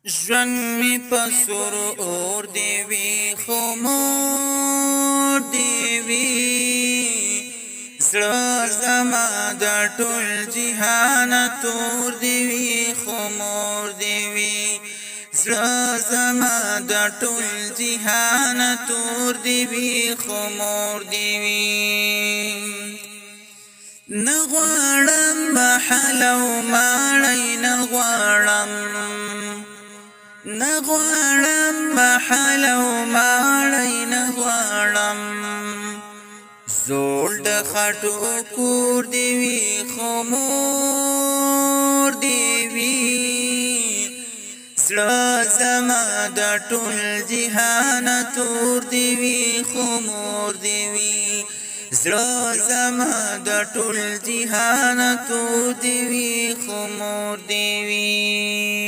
ژوند می پسور اور دیوی خمور دیوی زړه زما د ټول جهان تور دیوی خمور دیوی زړه زما د ټول جهان تور دیوی خمور دیوی نغواړم محلو ماړی نغواړم نغواړم محلو ماړی نغواړم زول د خټو کور دیوی خمور دیوی زړه زما د ټول جهان تور دیوی خمور دیوی زړه زما د ټول جهان تور دیوی خمور دیوی